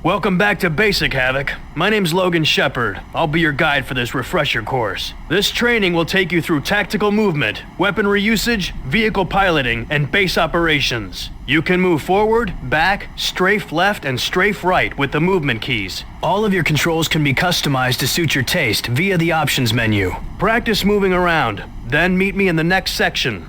Welcome back to Basic Havoc. My name's Logan Shepard. I'll be your guide for this refresher course. This training will take you through tactical movement, weaponry usage, vehicle piloting, and base operations. You can move forward, back, strafe left, and strafe right with the movement keys. All of your controls can be customized to suit your taste via the options menu. Practice moving around, then meet me in the next section.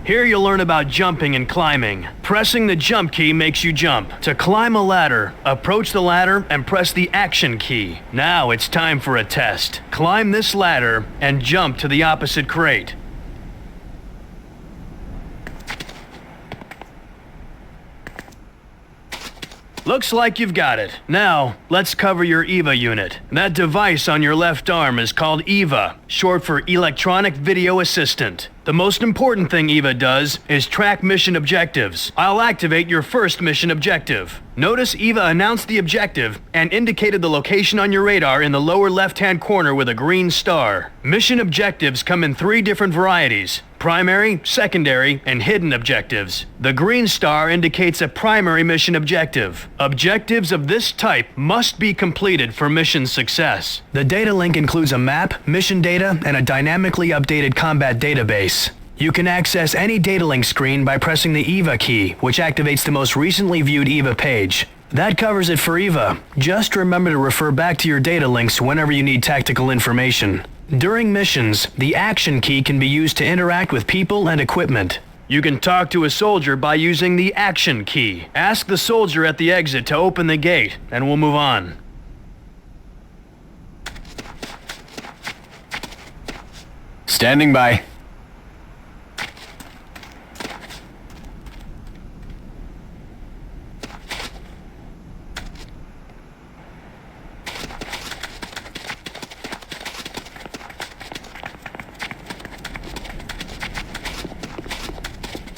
Here you'll learn about jumping and climbing. Pressing the jump key makes you jump. To climb a ladder, approach the ladder and press the action key. Now it's time for a test. Climb this ladder and jump to the opposite crate. Looks like you've got it. Now, let's cover your EVA unit. That device on your left arm is called EVA, short for Electronic Video Assistant. The most important thing EVA does is track mission objectives. I'll activate your first mission objective. Notice EVA announced the objective and indicated the location on your radar in the lower left-hand corner with a green star. Mission objectives come in 3 different varieties: primary, secondary, and hidden objectives. The green star indicates a primary mission objective. Objectives of this type must be completed for mission success. The data link includes a map, mission data, and a dynamically updated combat database. You can access any data link screen by pressing the EVA key, which activates the most recently viewed EVA page. That covers it for EVA. Just remember to refer back to your data links whenever you need tactical information. During missions, the action key can be used to interact with people and equipment. You can talk to a soldier by using the action key. Ask the soldier at the exit to open the gate, and we'll move on. Standing by.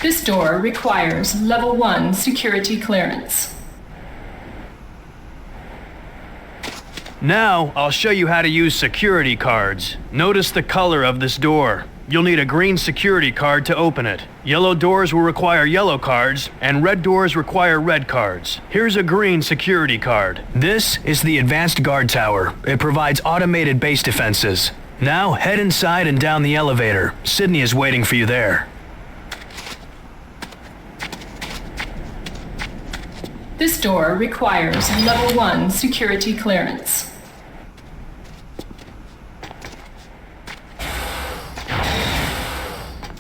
This door requires Level 1 security clearance. Now, I'll show you how to use security cards. Notice the color of this door. You'll need a green security card to open it. Yellow doors will require yellow cards, and red doors require red cards. Here's a green security card. This is the Advanced Guard Tower. It provides automated base defenses. Now, head inside and down the elevator. Sydney is waiting for you there. This door requires Level 1 security clearance.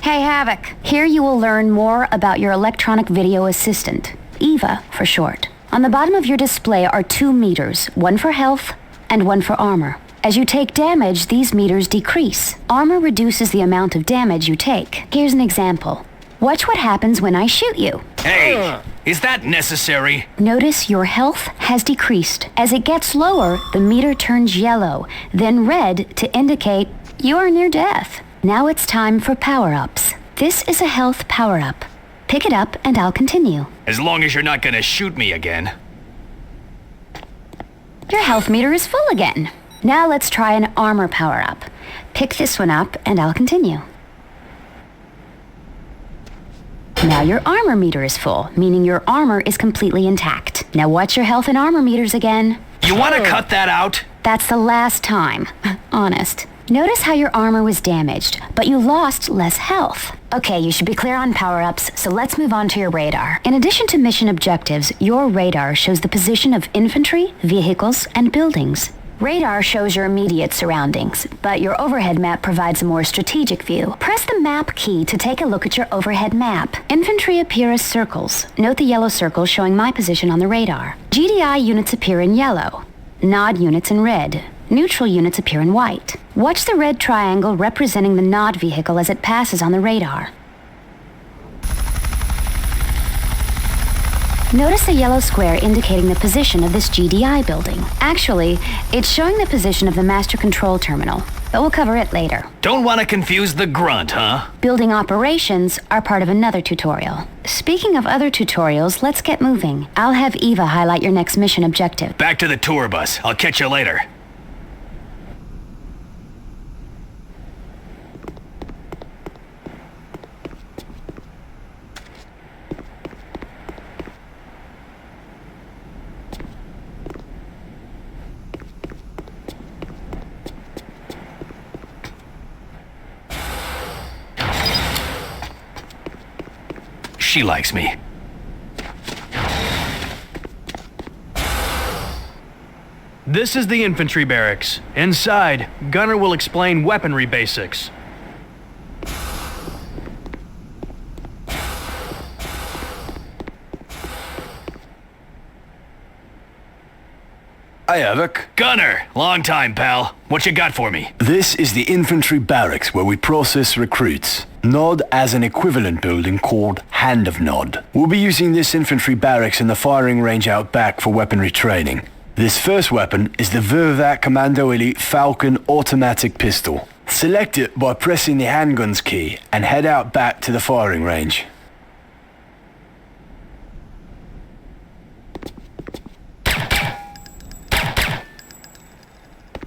Hey Havoc, here you will learn more about your electronic video assistant, EVA for short. On the bottom of your display are 2 meters, one for health and one for armor. As you take damage, these meters decrease. Armor reduces the amount of damage you take. Here's an example. Watch what happens when I shoot you. Hey, is that necessary? Notice your health has decreased. As it gets lower, the meter turns yellow, then red to indicate you are near death. Now it's time for power-ups. This is a health power-up. Pick it up and I'll continue. As long as you're not gonna shoot me again. Your health meter is full again. Now let's try an armor power-up. Pick this one up and I'll continue. Now your armor meter is full, meaning your armor is completely intact. Now watch your health and armor meters again. You wanna cut that out? That's the last time. Honest. Notice how your armor was damaged, but you lost less health. Okay, you should be clear on power-ups, so let's move on to your radar. In addition to mission objectives, your radar shows the position of infantry, vehicles, and buildings. Radar shows your immediate surroundings, but your overhead map provides a more strategic view. Press the map key to take a look at your overhead map. Infantry appear as circles. Note the yellow circle showing my position on the radar. GDI units appear in yellow. Nod units in red. Neutral units appear in white. Watch the red triangle representing the Nod vehicle as it passes on the radar. Notice the yellow square indicating the position of this GDI building. Actually, it's showing the position of the master control terminal, but we'll cover it later. Don't want to confuse the grunt, huh? Building operations are part of another tutorial. Speaking of other tutorials, let's get moving. I'll have Eva highlight your next mission objective. Back to the tour bus. I'll catch you later. She likes me. This is the infantry barracks. Inside, Gunner will explain weaponry basics. Hey, Avik. Gunner! Long time, pal. What you got for me? This is the infantry barracks where we process recruits. Nod has an equivalent building called Hand of Nod. We'll be using this infantry barracks in the firing range out back for weaponry training. This first weapon is the Vervac Commando Elite Falcon automatic pistol. Select it by pressing the handguns key and head out back to the firing range.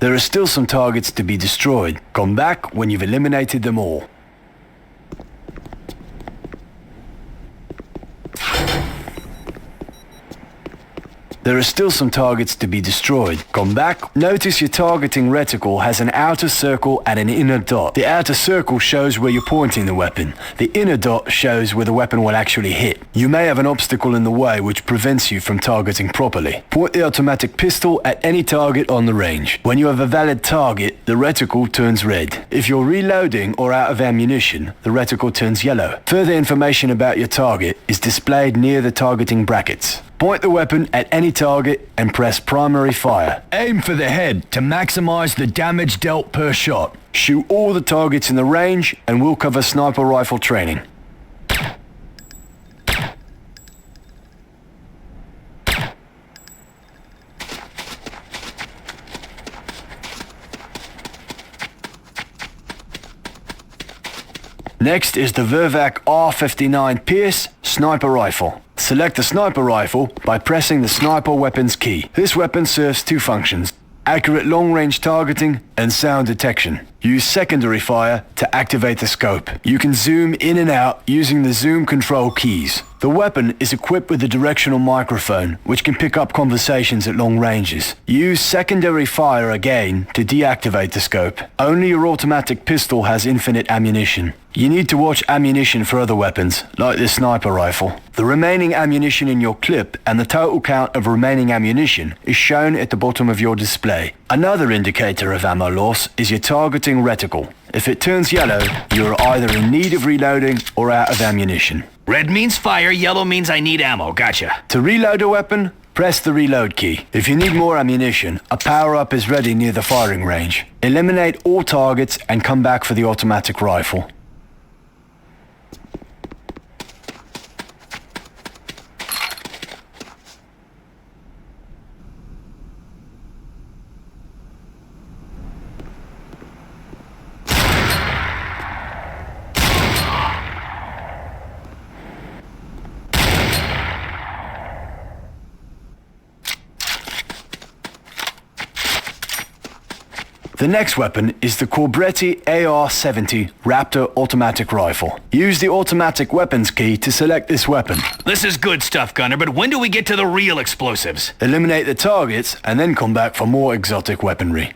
There are still some targets to be destroyed. Come back when you've eliminated them all. There are still some targets to be destroyed. Come back. Notice your targeting reticle has an outer circle and an inner dot. The outer circle shows where you're pointing the weapon. The inner dot shows where the weapon will actually hit. You may have an obstacle in the way which prevents you from targeting properly. Point the automatic pistol at any target on the range. When you have a valid target, the reticle turns red. If you're reloading or out of ammunition, the reticle turns yellow. Further information about your target is displayed near the targeting brackets. Point the weapon at any target and press primary fire. Aim for the head to maximize the damage dealt per shot. Shoot all the targets in the range and we'll cover sniper rifle training. Next is the Vervac R59 Pierce sniper rifle. Select the sniper rifle by pressing the sniper weapons key. This weapon serves two functions: accurate long-range targeting and sound detection. Use secondary fire to activate the scope. You can zoom in and out using the zoom control keys. The weapon is equipped with a directional microphone, which can pick up conversations at long ranges. Use secondary fire again to deactivate the scope. Only your automatic pistol has infinite ammunition. You need to watch ammunition for other weapons, like this sniper rifle. The remaining ammunition in your clip and the total count of remaining ammunition is shown at the bottom of your display. Another indicator of ammo loss is your targeting reticle. If it turns yellow, you're either in need of reloading or out of ammunition. Red means fire, yellow means I need ammo. Gotcha. To reload a weapon, press the reload key. If you need more ammunition, a power-up is ready near the firing range. Eliminate all targets and come back for the automatic rifle. The next weapon is the Corbretti AR-70 Raptor automatic rifle. Use the automatic weapons key to select this weapon. This is good stuff, Gunner, but when do we get to the real explosives? Eliminate the targets and then come back for more exotic weaponry.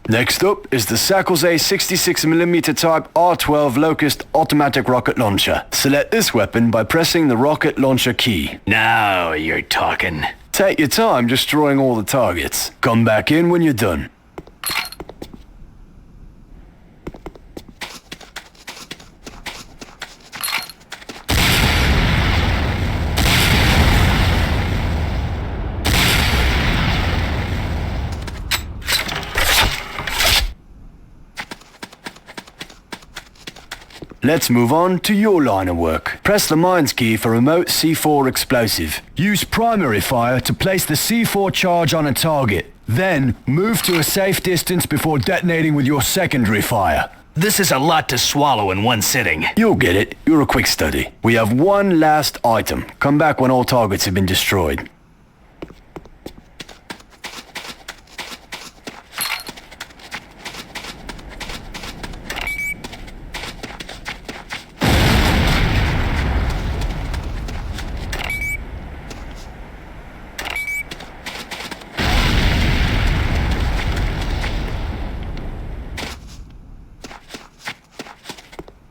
Next up is the Sakhal's A 66mm Type R12 Locust automatic rocket launcher. Select this weapon by pressing the rocket launcher key. Now you're talking. Take your time destroying all the targets. Come back in when you're done. Let's move on to your line of work. Press the mines key for remote C4 explosive. Use primary fire to place the C4 charge on a target. Then, move to a safe distance before detonating with your secondary fire. This is a lot to swallow in one sitting. You'll get it. You're a quick study. We have one last item. Come back when all targets have been destroyed.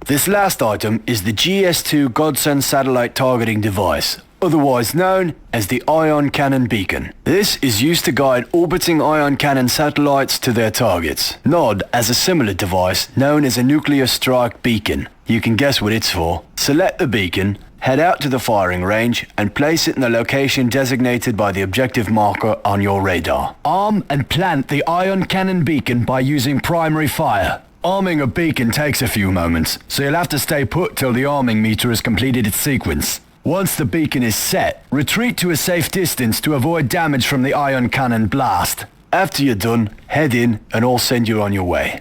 This last item is the GS2 Godsend satellite targeting device, otherwise known as the ion cannon beacon. This is used to guide orbiting ion cannon satellites to their targets. NOD has a similar device known as a nuclear strike beacon. You can guess what it's for. Select the beacon, head out to the firing range, and place it in the location designated by the objective marker on your radar. Arm and plant the ion cannon beacon by using primary fire. Arming a beacon takes a few moments, so you'll have to stay put till the arming meter has completed its sequence. Once the beacon is set, retreat to a safe distance to avoid damage from the ion cannon blast. After you're done, head in and I'll send you on your way.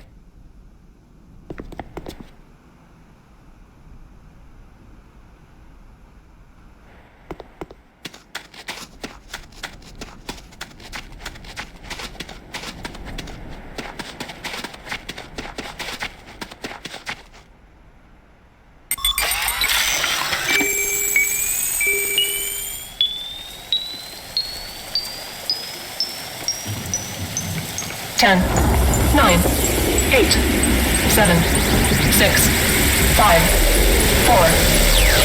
Ten, 9, 8, 7, 6, 5, 4,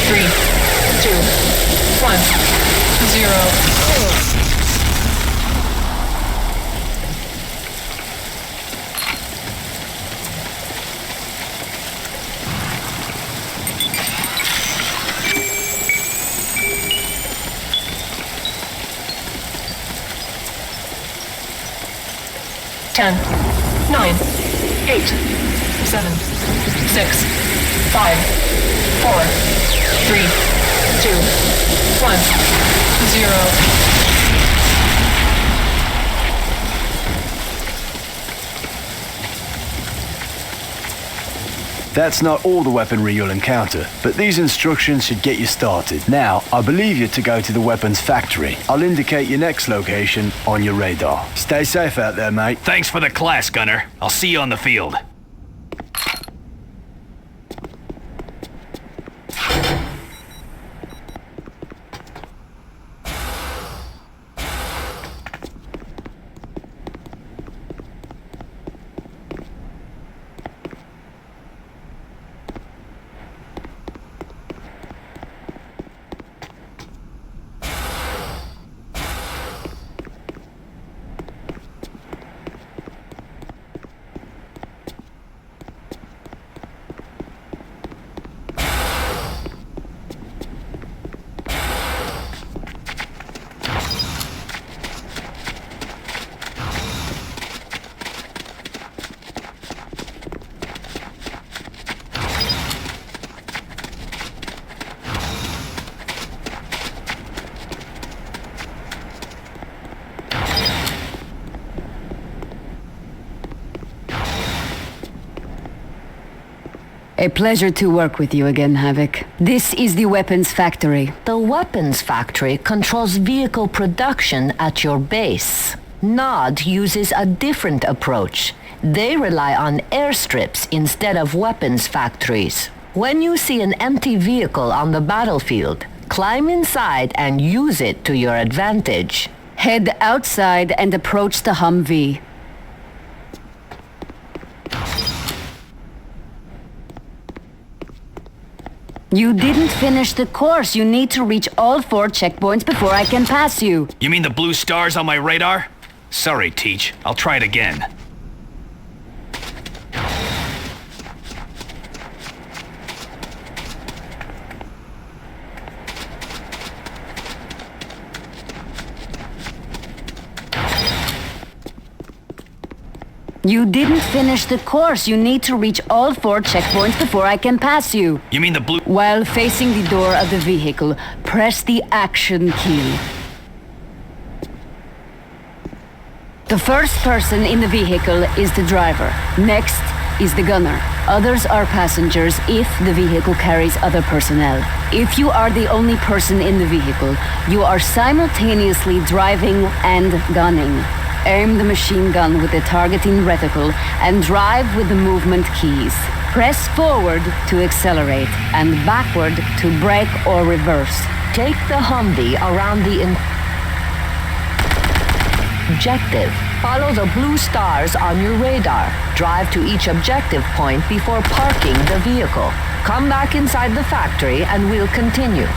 3, 2, 1, 0. Ten, 9, 8, 7, 6, 5, 4, 3, 2, 1, 0. That's not all the weaponry you'll encounter, but these instructions should get you started. Now, I believe you to go to the weapons factory. I'll indicate your next location on your radar. Stay safe out there, mate. Thanks for the class, Gunner. I'll see you on the field. A pleasure to work with you again, Havoc. This is the weapons factory. The weapons factory controls vehicle production at your base. NOD uses a different approach. They rely on airstrips instead of weapons factories. When you see an empty vehicle on the battlefield, climb inside and use it to your advantage. Head outside and approach the Humvee. You didn't finish the course. You need to reach all 4 checkpoints before I can pass you. You mean the blue stars on my radar? Sorry, Teach. I'll try it again. You didn't finish the course. You need to reach all 4 checkpoints before I can pass you. You mean the blue... While facing the door of the vehicle, press the action key. The first person in the vehicle is the driver. Next is the gunner. Others are passengers if the vehicle carries other personnel. If you are the only person in the vehicle, you are simultaneously driving and gunning. Aim the machine gun with the targeting reticle and drive with the movement keys. Press forward to accelerate and backward to brake or reverse. Take the Humvee around the objective. Follow the blue stars on your radar. Drive to each objective point before parking the vehicle. Come back inside the factory and we'll continue.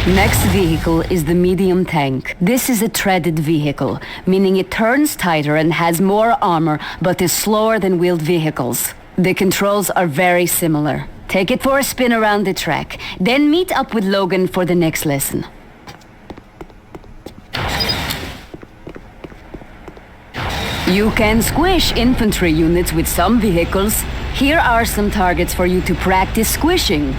Next vehicle is the medium tank. This is a treaded vehicle, meaning it turns tighter and has more armor, but is slower than wheeled vehicles. The controls are very similar. Take it for a spin around the track, then meet up with Logan for the next lesson. You can squish infantry units with some vehicles. Here are some targets for you to practice squishing.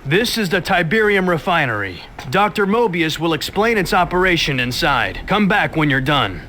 This is the Tiberium refinery. Dr. Mobius will explain its operation inside. Come back when you're done.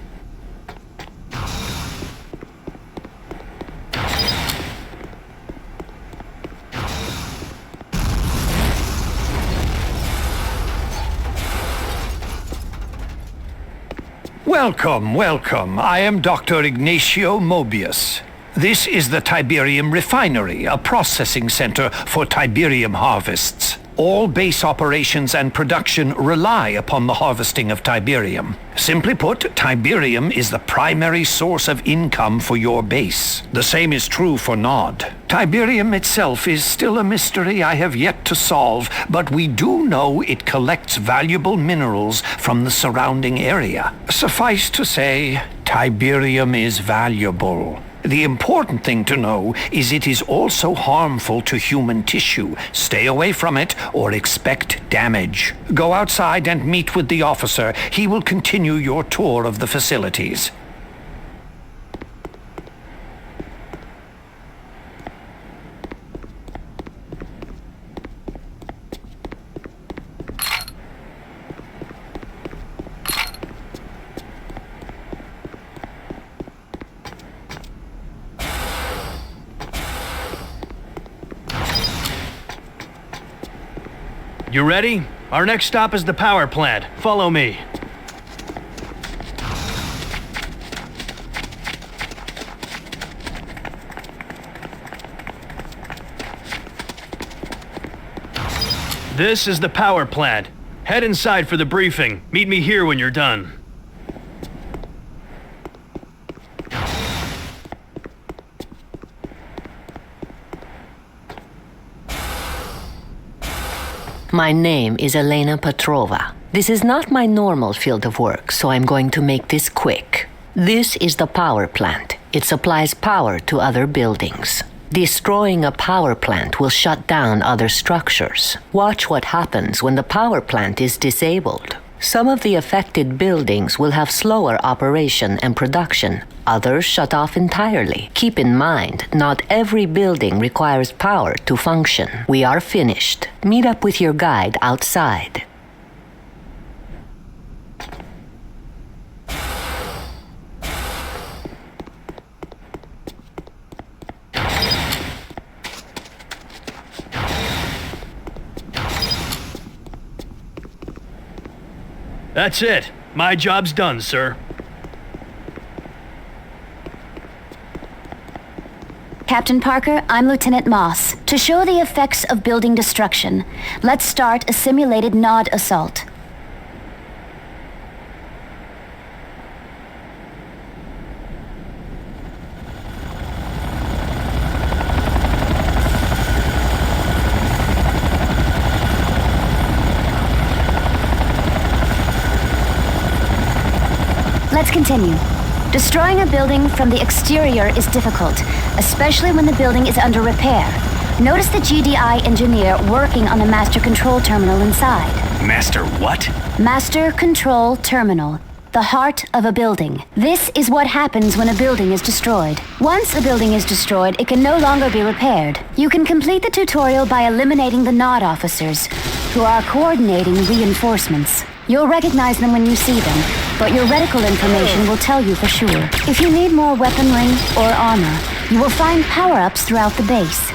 Welcome, welcome. I am Dr. Ignacio Mobius. This is the Tiberium refinery, a processing center for Tiberium harvests. All base operations and production rely upon the harvesting of Tiberium. Simply put, Tiberium is the primary source of income for your base. The same is true for Nod. Tiberium itself is still a mystery I have yet to solve, but we do know it collects valuable minerals from the surrounding area. Suffice to say, Tiberium is valuable. The important thing to know is it is also harmful to human tissue. Stay away from it or expect damage. Go outside and meet with the officer. He will continue your tour of the facilities. You ready? Our next stop is the power plant. Follow me. This is the power plant. Head inside for the briefing. Meet me here when you're done. My name is Elena Petrova. This is not my normal field of work, so I'm going to make this quick. This is the power plant. It supplies power to other buildings. Destroying a power plant will shut down other structures. Watch what happens when the power plant is disabled. Some of the affected buildings will have slower operation and production. Others shut off entirely. Keep in mind, not every building requires power to function. We are finished. Meet up with your guide outside. That's it. My job's done, sir. Captain Parker, I'm Lieutenant Moss. To show the effects of building destruction, let's start a simulated Nod assault. Let's continue. Destroying a building from the exterior is difficult, especially when the building is under repair. Notice the GDI engineer working on the master control terminal inside. Master what? Master control terminal, the heart of a building. This is what happens when a building is destroyed. Once a building is destroyed, it can no longer be repaired. You can complete the tutorial by eliminating the Nod officers, who are coordinating reinforcements. You'll recognize them when you see them, but your reticle information will tell you for sure. If you need more weaponry or armor, you will find power-ups throughout the base.